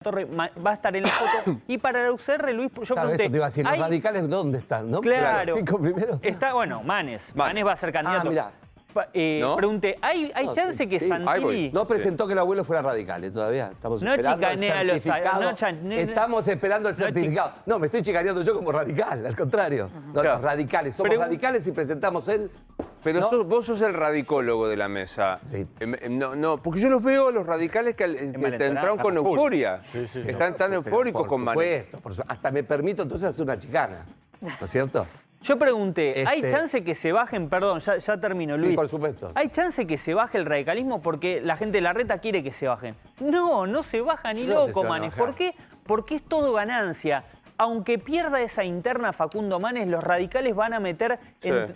Torre va a estar en la foto. Y para la UCR, Luis, yo Claro, pregunté... eso te iba a decir, ¿los radicales dónde están? ¿No? Claro. Los 5 primeros. Está, bueno, Manes va a ser candidato. Mirá. ¿No? Pregunté, ¿hay chance que Santilli... No presentó que el abuelo fuera radical todavía. Estamos No esperando el chicanea a los... certificado. Estamos esperando el certificado. No, me estoy chicaneando yo como radical, al contrario. No, Claro. los radicales. Somos radicales y presentamos él. Pero ¿no? vos sos el radicólogo de la mesa. Sí. No, porque yo los veo, los radicales, que te entraron con euforia. Están tan eufóricos con Manes. Por supuesto. Hasta me permito entonces hacer una chicana. ¿No es cierto? Yo pregunté, ¿hay chance que se bajen? Perdón, ya termino, Luis. Sí, por supuesto. ¿Hay chance que se baje el radicalismo porque la gente de Larreta quiere que se bajen? No se baja ni loco, Manes. ¿Por qué? Porque es todo ganancia. Aunque pierda esa interna Facundo Manes, los radicales van a meter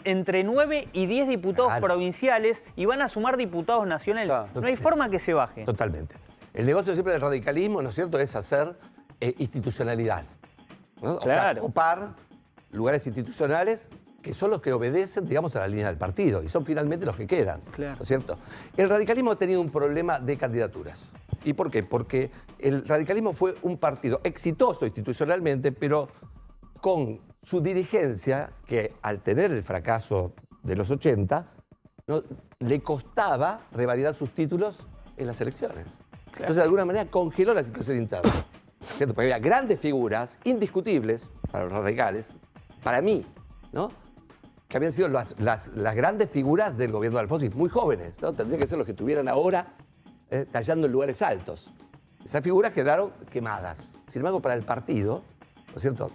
entre 9 y 10 diputados provinciales y van a sumar diputados nacionales. No hay forma que se baje. Totalmente. El negocio siempre del radicalismo, ¿no es cierto?, es hacer institucionalidad, ¿no? Claro. O sea, ocupar lugares institucionales que son los que obedecen, digamos, a la línea del partido y son finalmente los que quedan, Claro. ¿no es cierto? El radicalismo ha tenido un problema de candidaturas. ¿Y por qué? Porque el radicalismo fue un partido exitoso institucionalmente, pero con su dirigencia, que al tener el fracaso de los 80, ¿no?, le costaba revalidar sus títulos en las elecciones. Entonces, de alguna manera, congeló la situación interna. ¿Cierto? Porque había grandes figuras, indiscutibles para los radicales, para mí, ¿no?, que habían sido las grandes figuras del gobierno de Alfonsín, muy jóvenes, ¿no? Tendrían que ser los que estuvieran ahora tallando en lugares altos. Esas figuras quedaron quemadas. Sin embargo, para el partido, ¿no es cierto?,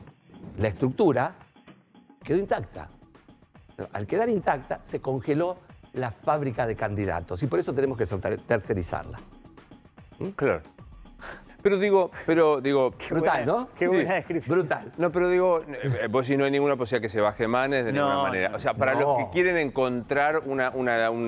la estructura quedó intacta. Al quedar intacta, se congeló la fábrica de candidatos y por eso tenemos que tercerizarla. Claro. Pero digo... Brutal, ¿no? Qué buena descripción. Brutal. No, pero digo, vos si no hay ninguna posibilidad que se baje Manes de ninguna manera. O sea, para los que quieren encontrar un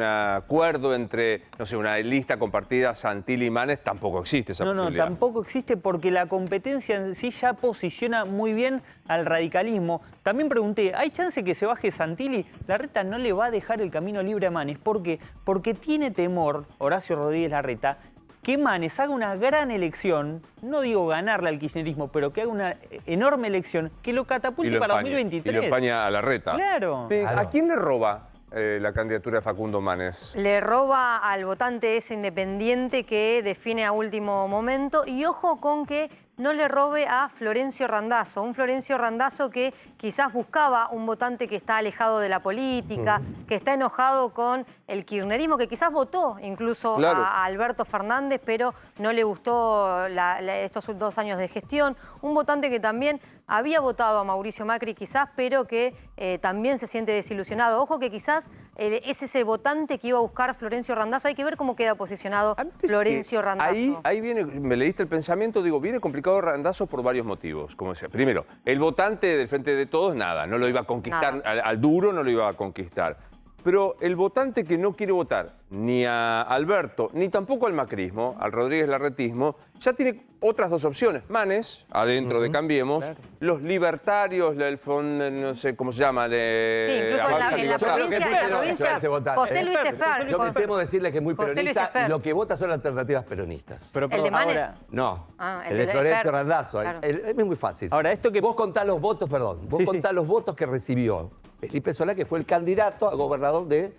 acuerdo entre, no sé, una lista compartida Santilli y Manes, tampoco existe esa posibilidad. No, tampoco existe porque la competencia en sí ya posiciona muy bien al radicalismo. También pregunté, ¿hay chance que se baje Santilli? Larreta no le va a dejar el camino libre a Manes. ¿Por qué? Porque tiene temor, Horacio Rodríguez Larreta, que Manes haga una gran elección, no digo ganarle al kirchnerismo, pero que haga una enorme elección que lo catapulte para 2023. Y lo empaña a Larreta. Claro. ¿A quién le roba la candidatura de Facundo Manes? Le roba al votante ese independiente que define a último momento. Y ojo con que no le robe a Florencio Randazzo. Un Florencio Randazzo que quizás buscaba un votante que está alejado de la política, que está enojado con el kirchnerismo, que quizás votó incluso a Alberto Fernández, pero no le gustó estos 2 años de gestión. Un votante que también había votado a Mauricio Macri quizás, pero que también se siente desilusionado. Ojo que quizás es ese votante que iba a buscar Florencio Randazzo. Hay que ver cómo queda posicionado Florencio Randazzo. Ahí viene, me leíste el pensamiento, digo, viene complicado Randazzo por varios motivos. Como decía, primero, el votante del Frente de Todos, nada, no lo iba a conquistar, al duro no lo iba a conquistar. Pero el votante que no quiere votar ni a Alberto, ni tampoco al macrismo, al Rodríguez Larretismo, ya tiene otras 2 opciones. Manes, adentro de Cambiemos, los libertarios, el fondo, no sé cómo se llama, de... Sí, incluso en la provincia, José Luis Esper. Yo me temo decirle que es muy peronista y lo que vota son alternativas peronistas. Pero ¿El de Manes? No, el de Florencio Randazzo. Claro. Es muy fácil. Ahora, esto que... Vos contás los votos, vos contás los votos que recibió Felipe Solá, que fue el candidato a gobernador de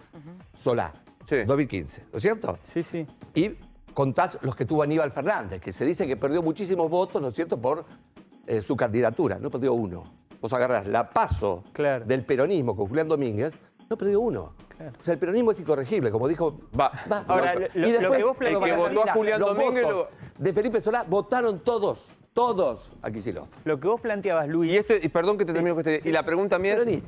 Solá, 2015, ¿no es cierto? Sí, sí. Y contás los que tuvo Aníbal Fernández, que se dice que perdió muchísimos votos, ¿no es cierto?, por su candidatura, no perdió uno. Vos agarrás la PASO del peronismo con Julián Domínguez, no perdió uno. Claro. O sea, el peronismo es incorregible, como dijo... Ahora, y después, lo que vos el que votó a Julián Domínguez... de Felipe Solá votaron todos a Kicillof. Lo que vos planteabas, Luis... Y perdón que te termino con este... Y la pregunta mía es...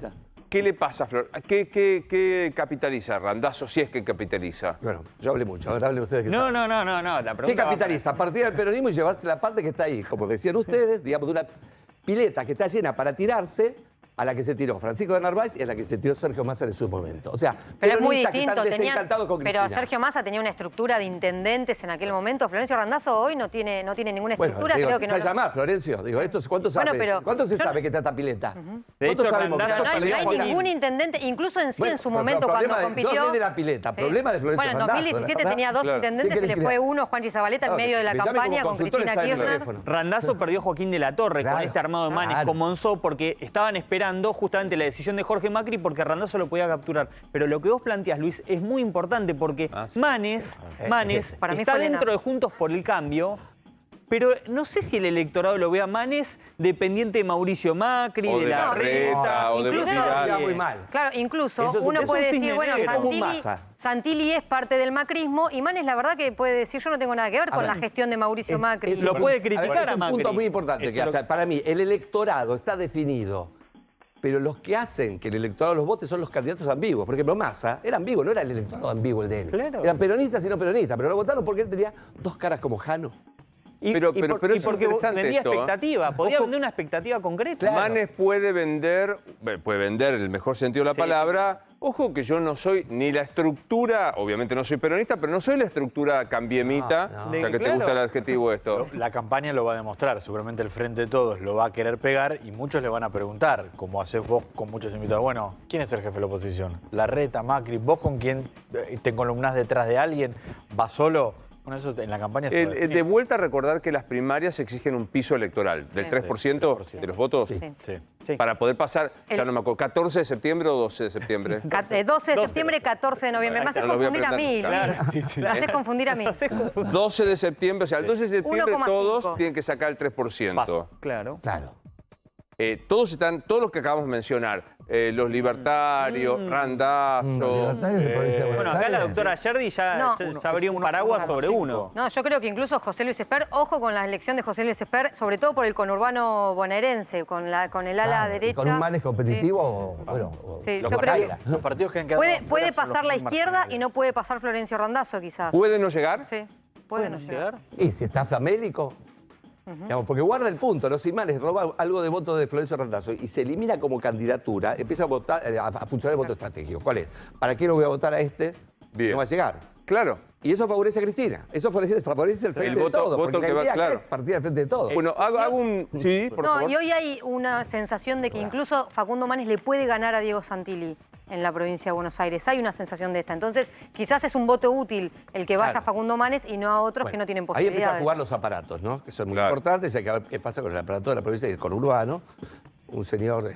¿Qué le pasa a Flor? ¿Qué capitaliza Randazzo, si es que capitaliza? Bueno, yo hablé mucho, ahora hablen ustedes. No, la pregunta... ¿Qué capitaliza? A partir del peronismo y llevarse la parte que está ahí, como decían ustedes, digamos, de una pileta que está llena para tirarse, a la que se tiró Francisco de Narváez y a la que se tiró Sergio Massa en su momento. O sea, Pero es muy peronistas que distinto. están desencantados con Pero Cristina. Sergio Massa tenía una estructura de intendentes en aquel momento. Florencio Randazzo hoy no tiene ninguna estructura. Digo, Creo que no. ¿se llama Florencio? Digo, ¿cuánto Bueno, sabe? pero ¿Cuánto se yo- sabe que trata pileta? De ¿Cuánto hecho, sabemos que Randazzo Pero no hay perdió ningún intendente, incluso en sí en su momento cuando compitió. Yo hablé de la pileta, problema de Florencio Bueno, en Randazzo, 2017 ¿verdad? tenía dos Claro. intendentes, ¿Qué se le querés fue que- uno, Juanchi Zabaleta, en medio de la Me llame campaña como con consultor, Cristina está en el Kirchner. teléfono. Randazzo perdió Joaquín de la Torre Claro. con este armado de Manes Claro. con Monzó porque estaban esperando justamente la decisión de Jorge Macri porque Randazzo lo podía capturar. Pero lo que vos planteás, Luis, es muy importante porque Sí. Manes Para mí está fue Elena. dentro de Juntos por el Cambio, pero no sé si el electorado lo ve a Manes dependiente de Mauricio Macri, O de de la Larreta, o de incluso- Vidal. Está muy mal. Claro, incluso Eso es un- uno eso puede es un decir, cisne bueno, negro. Como un Santilli, Massa. Santilli es parte del macrismo y Manes la verdad que puede decir, yo no tengo nada que ver con la gestión de Mauricio Macri. Lo puede criticar es a un Macri. punto muy importante. Eso Que, es lo o sea, para mí, el electorado está definido, pero los que hacen que el electorado los vote son los candidatos ambiguos. Por ejemplo, Massa era ambiguo, no era el electorado ambiguo el de él. Claro. Eran peronistas y no peronistas, pero lo votaron porque él tenía dos caras como Jano. Pero es porque interesante vendía esto, ¿eh? expectativa, podía Ojo. vender una expectativa concreta. Manes puede vender en el mejor sentido de la Sí. palabra. Ojo que yo no soy ni la estructura, obviamente no soy peronista, pero no soy la estructura cambiemita. No, no. O sea, que te Claro. gusta el adjetivo esto. La campaña lo va a demostrar, seguramente el Frente de Todos lo va a querer pegar y muchos le van a preguntar, como haces vos con muchos invitados, bueno, ¿quién es el jefe de la oposición? Larreta, Macri, ¿vos con quién te columnás detrás de alguien? ¿Vas solo? Bueno, eso en la campaña se va a De definir. vuelta a recordar que las primarias exigen un piso electoral del 3% de los votos Sí. Sí. Sí. para poder pasar, ya El- no me acuerdo, 14 de septiembre o 12 de septiembre. 12 de septiembre, 14 de noviembre. Me haces Claro, lo voy a confundir a mí, aprender. Luis. Me haces confundir a mí. 12 de septiembre, o sea, el 12 de septiembre 1,5. todos tienen que sacar el 3%. Claro. Claro. Todos los que acabamos de mencionar, los libertarios, Randazzo. Bueno, acá la doctora Yerdi ya, No. ya abrió un paraguas sobre uno. No, yo creo que incluso José Luis Esper, ojo con la elección de José Luis Esper, sobre todo por el conurbano bonaerense, con el ala derecha. Con un Manes competitivo, bueno, Sí, lo yo creo que caiga. Los partidos que han quedado Puede afuera son pasar los la muy izquierda marginales. y no puede pasar Florencio Randazzo, quizás. ¿Puede no llegar? Sí, puede no llegar. Y si está famélico, digamos, porque guarda el punto, ¿no? Si Manes roba algo de votos de Florencio Randazzo y se elimina como candidatura, empieza a votar, a funcionar el voto estratégico. ¿Cuál es? ¿Para qué no voy a votar a este? Bien. No va a llegar. Claro. Y eso favorece a Cristina. Eso favorece el frente voto- de todo. voto Porque que la va, idea claro. es partir al frente de todo. Bueno, hago un... Sí, por No, favor. y hoy hay una sensación de que incluso Facundo Manes le puede ganar a Diego Santilli en la provincia de Buenos Aires. Hay una sensación de esta. Entonces, quizás es un voto útil el que vaya Claro. Facundo Manes y no a otros que no tienen Ahí empieza a posibilidades. jugar los aparatos, ¿no? Que son muy Claro. importantes. Hay que ver qué pasa con el aparato de la provincia y el conurbano. Un señor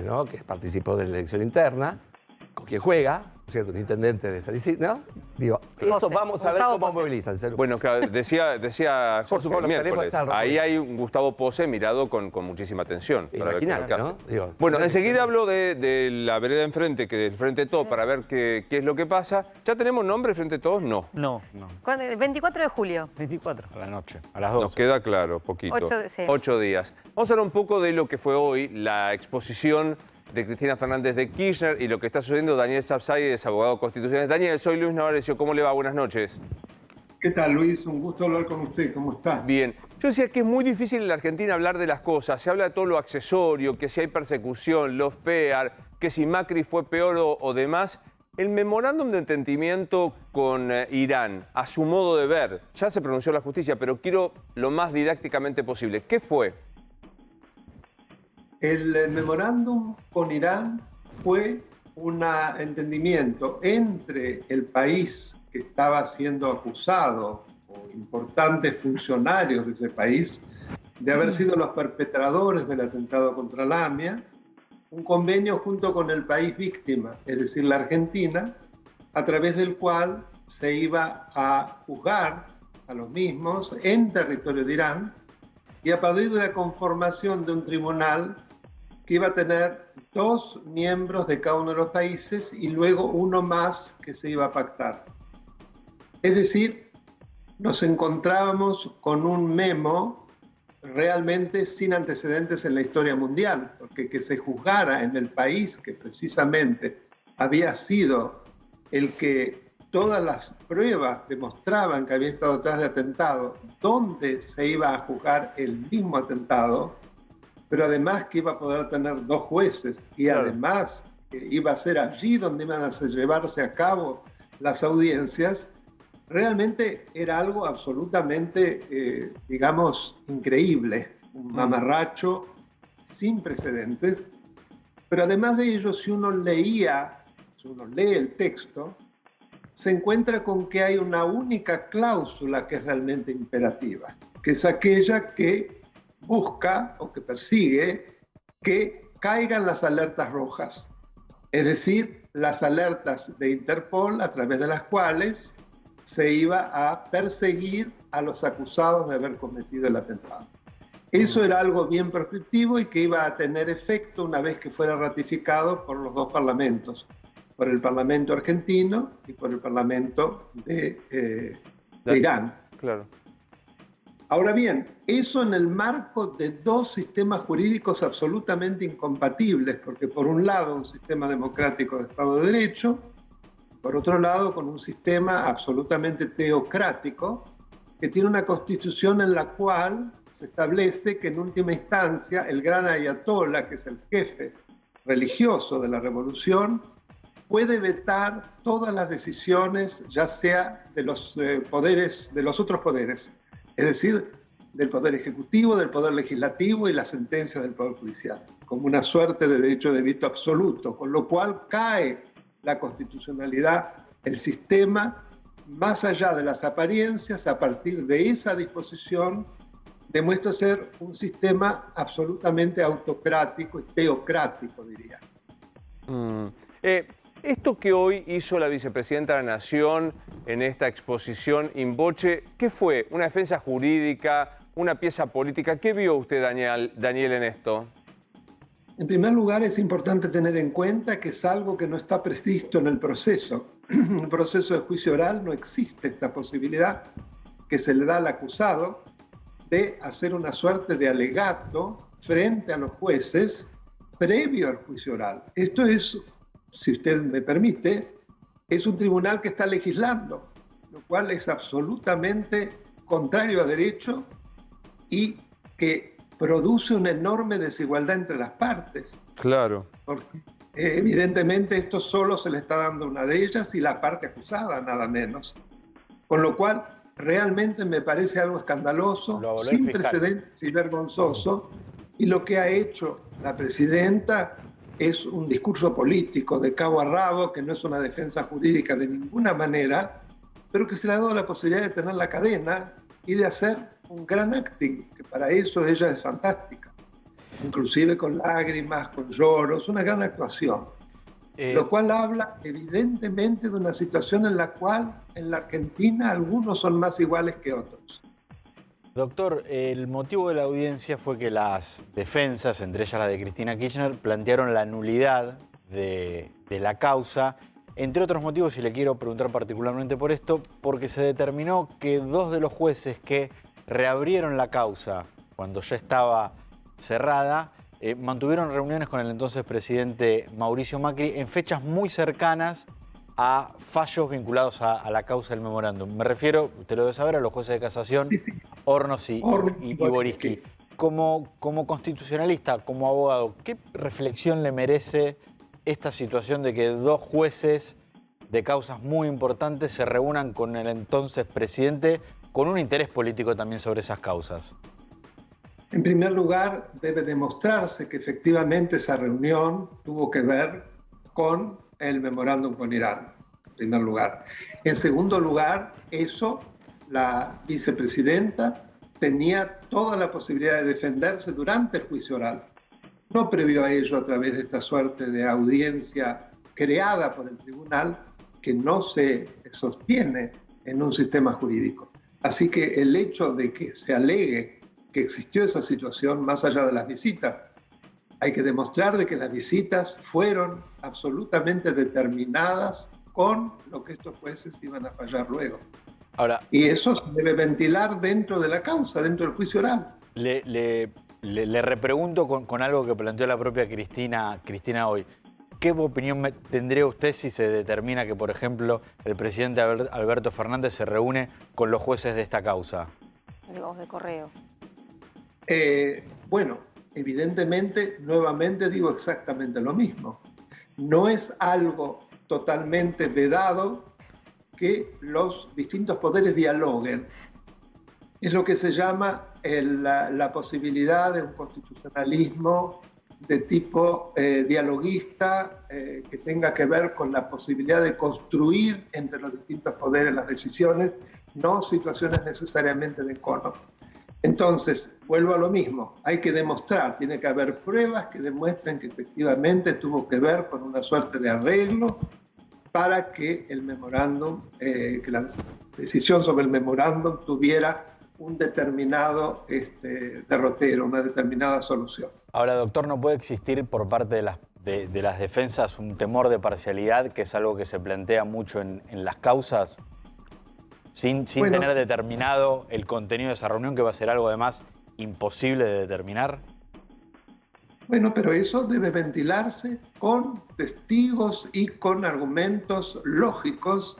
¿no? que participó de la elección interna, con quien juega, ¿cierto? Un intendente de San Isidro, ¿no? Digo, eso José, vamos a ver Gustavo cómo José. movilizan. Bueno, claro, decía Jorge supongo el que los teléfonos miércoles. están Ahí recorridos. hay un Gustavo Pose mirado con muchísima atención. para ver qué es lo Imaginate, que ¿no? hace. Digo, Bueno, enseguida hablo de la vereda enfrente, que del Frente de Todos, para ver qué es lo que pasa. ¿Ya tenemos nombre Frente de Todos? No. No, 24 de julio. 24. A la noche, a las 12. Nos queda claro, poquito. 8 días. Vamos a hablar un poco de lo que fue hoy la exposición de Cristina Fernández de Kirchner y lo que está sucediendo. Daniel Sapsay es abogado constitucional. Daniel, soy Luis Novarecio. ¿Cómo le va? Buenas noches. ¿Qué tal, Luis? Un gusto hablar con usted. ¿Cómo está? Bien. Yo decía que es muy difícil en la Argentina hablar de las cosas. Se habla de todo lo accesorio, que si hay persecución, los FEAR, que si Macri fue peor o demás. El memorándum de entendimiento con Irán, a su modo de ver, ya se pronunció la justicia, pero quiero lo más didácticamente posible. ¿Qué fue? El memorándum con Irán fue un entendimiento entre el país que estaba siendo acusado, o importantes funcionarios de ese país, de haber sido los perpetradores del atentado contra la AMIA, un convenio junto con el país víctima, es decir, la Argentina, a través del cual se iba a juzgar a los mismos en territorio de Irán y a partir de la conformación de un tribunal que iba a tener 2 miembros de cada uno de los países y luego uno más que se iba a pactar. Es decir, nos encontrábamos con un memo realmente sin antecedentes en la historia mundial, porque que se juzgara en el país que precisamente había sido el que todas las pruebas demostraban que había estado detrás de atentado, donde se iba a juzgar el mismo atentado, pero además que iba a poder tener 2 jueces y Claro. además que iba a ser allí donde iban a llevarse a cabo las audiencias, realmente era algo absolutamente, digamos, increíble, un mamarracho sin precedentes. Pero además de ello, si uno lee el texto, se encuentra con que hay una única cláusula que es realmente imperativa, que es aquella que busca o que persigue que caigan las alertas rojas, es decir, las alertas de Interpol a través de las cuales se iba a perseguir a los acusados de haber cometido el atentado. Eso era algo bien prescriptivo y que iba a tener efecto una vez que fuera ratificado por los 2 parlamentos, por el Parlamento argentino y por el Parlamento de Irán. Claro. Ahora bien, eso en el marco de 2 sistemas jurídicos absolutamente incompatibles, porque por un lado un sistema democrático de Estado de Derecho, por otro lado con un sistema absolutamente teocrático que tiene una constitución en la cual se establece que en última instancia el gran ayatolá, que es el jefe religioso de la revolución, puede vetar todas las decisiones, ya sea de los poderes, de los otros poderes, es decir, del Poder Ejecutivo, del Poder Legislativo y las sentencias del Poder Judicial, como una suerte de derecho de veto absoluto, con lo cual cae la constitucionalidad, el sistema, más allá de las apariencias, a partir de esa disposición, demuestra ser un sistema absolutamente autocrático y teocrático, diría. Esto que hoy hizo la vicepresidenta de la Nación en esta exposición in voce, ¿qué fue? ¿Una defensa jurídica? ¿Una pieza política? ¿Qué vio usted, Daniel, en esto? En primer lugar, es importante tener en cuenta que es algo que no está previsto en el proceso. En el proceso de juicio oral no existe esta posibilidad que se le da al acusado de hacer una suerte de alegato frente a los jueces previo al juicio oral. Esto es, si usted me permite, es un tribunal que está legislando, lo cual es absolutamente contrario a derecho y que produce una enorme desigualdad entre las partes. Claro. Porque evidentemente esto solo se le está dando a una de ellas y la parte acusada, nada menos. Con lo cual, realmente me parece algo escandaloso, sin precedentes y vergonzoso, y lo que ha hecho la presidenta es un discurso político de cabo a rabo, que no es una defensa jurídica de ninguna manera, pero que se le ha dado la posibilidad de tener la cadena y de hacer un gran acting, que para eso ella es fantástica, inclusive con lágrimas, con lloros, una gran actuación. Lo cual habla evidentemente de una situación en la cual en la Argentina algunos son más iguales que otros. Doctor, el motivo de la audiencia fue que las defensas, entre ellas la de Cristina Kirchner, plantearon la nulidad de la causa, entre otros motivos, y le quiero preguntar particularmente por esto, porque se determinó que 2 de los jueces que reabrieron la causa cuando ya estaba cerrada, mantuvieron reuniones con el entonces presidente Mauricio Macri en fechas muy cercanas a fallos vinculados a la causa del memorándum. Me refiero, usted lo debe saber, a los jueces de casación, Sí, sí. Hornos y Boriski. Como constitucionalista, como abogado, ¿qué reflexión le merece esta situación de que 2 jueces de causas muy importantes se reúnan con el entonces presidente con un interés político también sobre esas causas? En primer lugar, debe demostrarse que efectivamente esa reunión tuvo que ver con el memorándum con Irán, en primer lugar. En segundo lugar, eso, la vicepresidenta tenía toda la posibilidad de defenderse durante el juicio oral. No previo a ello a través de esta suerte de audiencia creada por el tribunal que no se sostiene en un sistema jurídico. Así que el hecho de que se alegue que existió esa situación más allá de las visitas, hay que demostrar de que las visitas fueron absolutamente determinadas con lo que estos jueces iban a fallar luego. Ahora, Y eso se debe ventilar dentro de la causa, dentro del juicio oral. le repregunto con algo que planteó la propia Cristina hoy. ¿Qué opinión tendría usted si se determina que, por ejemplo, el presidente Alberto Fernández se reúne con los jueces de esta causa? De correo. Bueno, evidentemente, nuevamente digo exactamente lo mismo. No es algo totalmente vedado que los distintos poderes dialoguen. Es lo que se llama la posibilidad de un constitucionalismo de tipo dialoguista que tenga que ver con la posibilidad de construir entre los distintos poderes las decisiones, no situaciones necesariamente de encono. Entonces, vuelvo a lo mismo, hay que demostrar, tiene que haber pruebas que demuestren que efectivamente tuvo que ver con una suerte de arreglo para que el memorándum, que la decisión sobre el memorándum tuviera un determinado derrotero, una determinada solución. Ahora, doctor, ¿no puede existir por parte de las defensas un temor de parcialidad, que es algo que se plantea mucho en las causas, sin Bueno, tener determinado el contenido de esa reunión, que va a ser algo además imposible de determinar? Bueno, pero eso debe ventilarse con testigos y con argumentos lógicos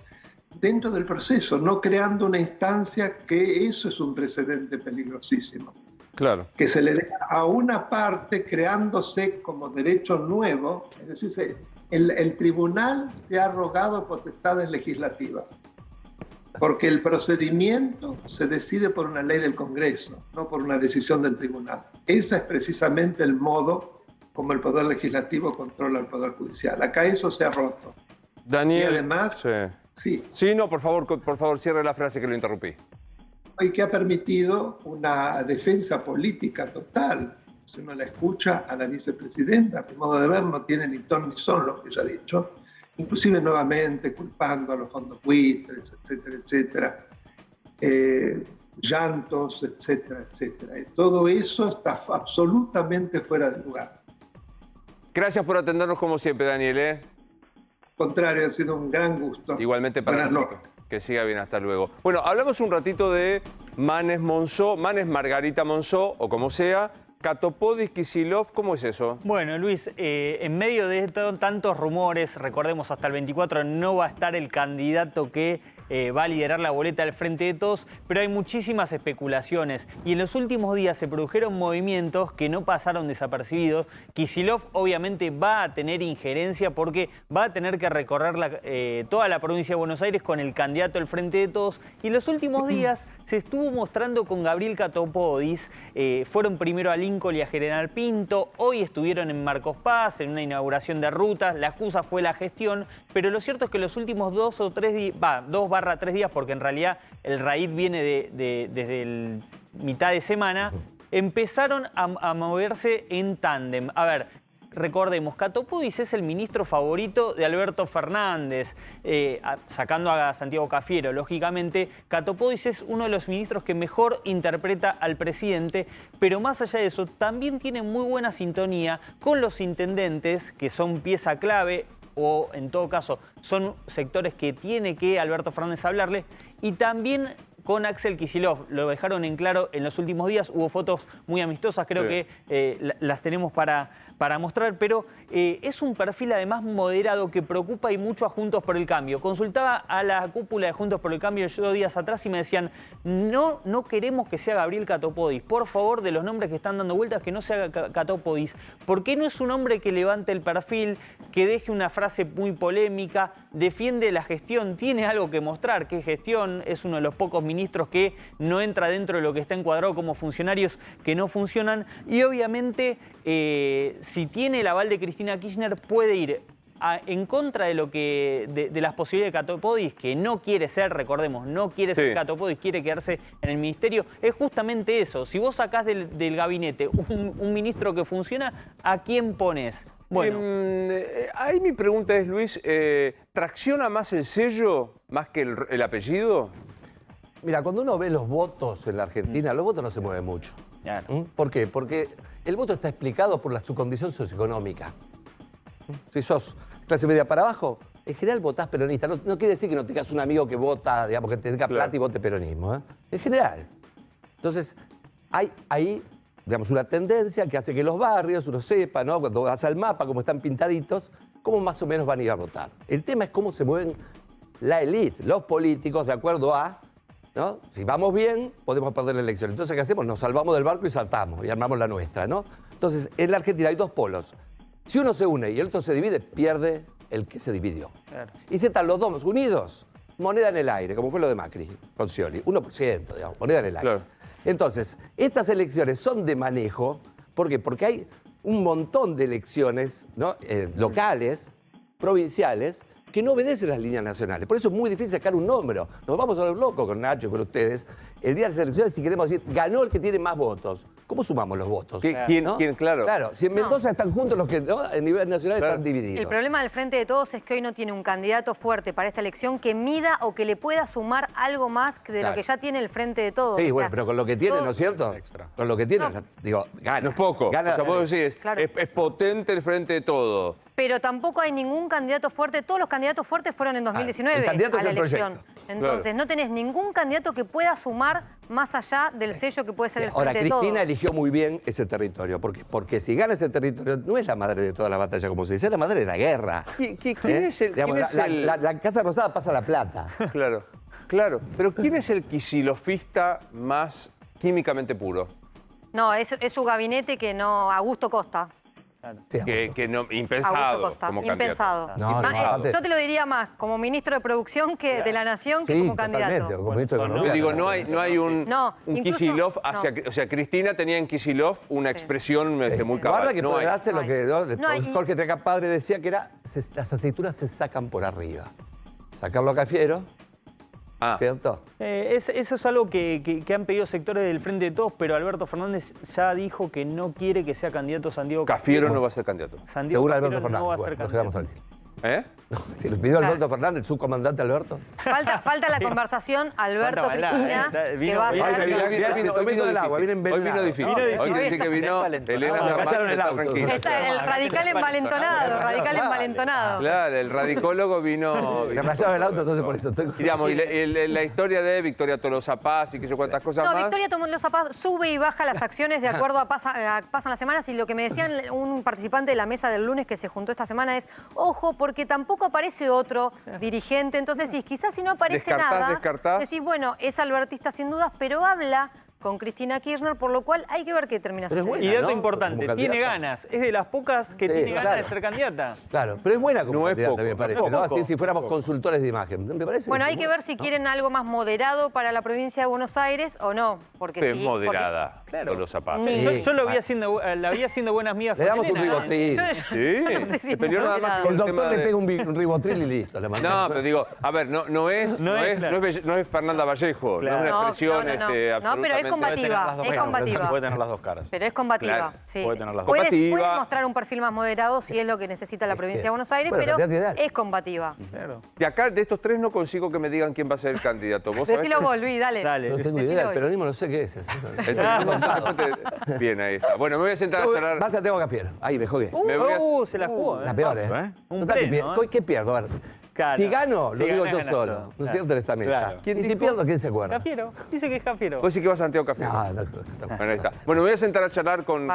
dentro del proceso, no creando una instancia que eso es un precedente peligrosísimo. Claro. Que se le dé a una parte creándose como derecho nuevo, es decir, el tribunal se ha arrogado potestades legislativas, porque el procedimiento se decide por una ley del Congreso, no por una decisión del tribunal. Ese es precisamente el modo como el Poder Legislativo controla el Poder Judicial. Acá eso se ha roto. Daniel. Y además, Sí. sí, Sí, no, por favor, cierre la frase que lo interrumpí. y que ha permitido una defensa política total. Si uno la escucha a la vicepresidenta, a mi modo de ver, no tiene ni ton ni son lo que ella ha dicho, inclusive nuevamente culpando a los fondos buitres, etcétera, etcétera, llantos, etcétera, etcétera. Y todo eso está absolutamente fuera de lugar. Gracias por atendernos como siempre, Daniel. Al contrario, ha sido un gran gusto. Igualmente para Buenas nosotros. noches. Que siga bien, hasta luego. Bueno, hablamos un ratito de Manes Monzó, Manes Margarita Monzó, o como sea, Catopodis, Kicillof, ¿cómo es eso? Bueno, Luis, en medio de tantos rumores, recordemos hasta el 24 no va a estar el candidato que va a liderar la boleta del Frente de Todos, pero hay muchísimas especulaciones y en los últimos días se produjeron movimientos que no pasaron desapercibidos. Kicillof obviamente va a tener injerencia porque va a tener que recorrer toda la provincia de Buenos Aires con el candidato del Frente de Todos, y en los últimos días se estuvo mostrando con Gabriel Catopodis. Fueron primero a Lincoln y a General Pinto, hoy estuvieron en Marcos Paz en una inauguración de rutas, la excusa fue la gestión, pero lo cierto es que los últimos 2/3 días, porque en realidad el raíz viene desde el mitad de semana, empezaron a moverse en tándem. A ver, recordemos, Catopodis es el ministro favorito de Alberto Fernández, sacando a Santiago Cafiero, lógicamente. Catopodis es uno de los ministros que mejor interpreta al presidente, pero más allá de eso, también tiene muy buena sintonía con los intendentes, que son pieza clave, o en todo caso son sectores que tiene que Alberto Fernández hablarle, y también con Axel Kicillof. Lo dejaron en claro en los últimos días, hubo fotos muy amistosas, creo que las tenemos para mostrar, pero es un perfil además moderado que preocupa y mucho a Juntos por el Cambio. Consultaba a la cúpula de Juntos por el Cambio yo días atrás y me decían, no queremos que sea Gabriel Catopodis, por favor, de los nombres que están dando vueltas, que no sea Catopodis, porque no es un hombre que levante el perfil, que deje una frase muy polémica, defiende la gestión, tiene algo que mostrar, que gestión, es uno de los pocos ministros que no entra dentro de lo que está encuadrado como funcionarios que no funcionan, y obviamente si tiene el aval de Cristina Kirchner puede ir en contra de las posibilidades de Catopodis, que no quiere ser, recordemos, no quiere ser Catopodis, quiere quedarse en el ministerio. Es justamente eso, si vos sacás del gabinete un ministro que funciona, ¿a quién pones? Bueno. Ahí mi pregunta es, Luis, ¿tracciona más el sello más que el apellido? Mira, cuando uno ve los votos en la Argentina, los votos no se mueven mucho. Claro. ¿Por qué? Porque el voto está explicado por su condición socioeconómica. Si sos clase media para abajo, en general votás peronista. No quiere decir que no tengas un amigo que vota, digamos, que tenga plata y vote peronismo. En general. Entonces, hay ahí, digamos, una tendencia que hace que los barrios, uno sepa, ¿no? Cuando vas al mapa, cómo están pintaditos, cómo más o menos van a ir a votar. El tema es cómo se mueven la élite, los políticos, de acuerdo a, ¿no? Si vamos bien, podemos perder la elección. Entonces, ¿qué hacemos? Nos salvamos del barco y saltamos y armamos la nuestra, ¿no? Entonces, en la Argentina hay dos polos. Si uno se une y el otro se divide, pierde el que se dividió. Claro. Y si están los dos unidos, moneda en el aire, como fue lo de Macri con Scioli. 1%, digamos, moneda en el aire. Claro. Entonces, estas elecciones son de manejo. ¿Por qué? Porque hay un montón de elecciones, ¿no? Locales, provinciales, que no obedecen las líneas nacionales. Por eso es muy difícil sacar un número. Nos vamos a volver locos con Nacho y con ustedes. El día de las elecciones, si queremos decir, ganó el que tiene más votos. ¿Cómo sumamos los votos? ¿Quién? Claro, si en Mendoza están juntos los que a nivel nacional Claro. están divididos. El problema del Frente de Todos es que hoy no tiene un candidato fuerte para esta elección que mida o que le pueda sumar algo más de Claro. lo que ya tiene el Frente de Todos. Sí, O bueno, sea, pero con lo que tiene, todo- ¿no es cierto? Extra. Con lo que tiene, No. digo, gana. No es poco. Gana. O sea, vos decís, Claro. es potente el Frente de Todo. Pero tampoco hay ningún candidato fuerte. Todos los candidatos fuertes fueron en 2019 el candidato a es la el elección. proyecto. Entonces, Claro. no tenés ningún candidato que pueda sumar más allá del sello que puede ser el Ahora, Frente de Todos. Cristina eligió muy bien ese territorio, porque si gana ese territorio, no es la madre de toda la batalla, como se dice, es la madre de la guerra. ¿Quién ¿Eh? es el...? Digamos, quién es la, el- la- la Casa Rosada pasa la plata. Claro, claro. Pero ¿quién es el quisilofista más químicamente puro? No, es su gabinete que no... Augusto Costa. Sí, Que no, Augusto impensado Costa. como Impensado. candidato. No, no, Más, aparte- yo te lo diría más como ministro de producción que de la nación que sí, como totalmente, candidato. como ministro de Bueno, Economía. Yo digo, no hay un, No, un incluso- Kicillof no. hacia... O sea, Cristina tenía en Kicillof una expresión muy cabal. Guarda que No puede hay. darse lo No que hay. No hay. Jorge Treca Padre decía que era, las aceitunas se sacan por arriba. Sacarlo a Cafiero, Ah, ¿cierto? Eso es algo que han pedido sectores del Frente de Todos, pero Alberto Fernández ya dijo que no quiere que sea candidato Santiago Cafiero no va a ser candidato. Santiago Seguro Cafiero Alberto Fernández. no va a ser Bueno, nos quedamos candidato. tranquilos. ¿Eh? Si lo pidió Alberto Fernández, el subcomandante Alberto. Falta la conversación Alberto Falta maldad, Cristina, que vino- va a vino- ser... Ay, me tomé todo el agua, viene Hoy vino envenenado. difícil. Vino Hoy dice que vino Elena Me Fernández, callaron el está auto. tranquila. Está el radical envalentonado. Claro, el radicólogo vino... Me rayaron el auto, entonces por eso estoy... Digamos, y la historia de Victoria Tolosa Paz y que yo cuántas cosas No, más. Victoria Tolosa Paz sube y baja las acciones de acuerdo a pasan las semanas, y lo que me decían un participante de la mesa del lunes que se juntó esta semana es, ojo, porque tampoco aparece otro dirigente, entonces quizás si no aparece Descartás. decís, bueno, es albertista sin dudas, pero habla con Cristina Kirchner, por lo cual hay que ver qué termina Pero es sucediendo. Y dato ¿no? importante, Como tiene candidata. ganas. Es de las pocas que Sí, tiene ganas claro. de ser candidata. Claro, pero es buena como No es candidata, poco, me parece, no es ¿no? poco. Así si fuéramos consultores de imagen. Me parece. Bueno, hay es que ver si quieren algo más moderado para la provincia de Buenos Aires o no, porque Es sí, moderada, Claro. Tolosa Paz. Ni- Yo, Sí. yo lo vi haciendo, la vi haciendo buenas migas Le con damos un Elena. ribotril. Sí, no sé si se peleó nada más moderado. por El el tema doctor le de... pega un ribotril y listo. Le manda. No, pero digo, a ver, no es Fernanda Vallejo, Claro. no es una No, expresión no, absolutamente... no, pero es combativa. Es combativa. Puede tener las dos caras. Pero es combativa, Claro. sí. Puede tener las dos. Puede Combativa. mostrar un perfil más moderado si es lo que necesita la provincia de Buenos Aires, bueno, pero candidato ideal. es combativa. Claro. De acá, de estos tres, no consigo que me digan quién va a ser el candidato. ¿Vos sabés? Decilo vos, Luis, dale. Dale. No tengo Decilo idea, el hoy. peronismo no sé qué es. El peronismo- Bien, ahí está. Bueno, me voy a sentar a charlar. Vas a Santiago Cafiero. Ahí, me jugué. Me voy a- Se la jugó, La peor, ¿eh? ¿eh? Un Total, ¿qué pleno, pierdo? ¿Qué pierdo? A ver. Claro. Si gano, Si lo digo ganás, yo ganás solo. todo. ¿No es Claro. cierto? En esta mesa. Claro. Y si pierdo, ¿quién se acuerda? Cafiero. Dice que es Cafiero. Vos sí que vas a Santiago Café. No, no, Bueno, ahí está. Bueno, me voy a sentar a charlar con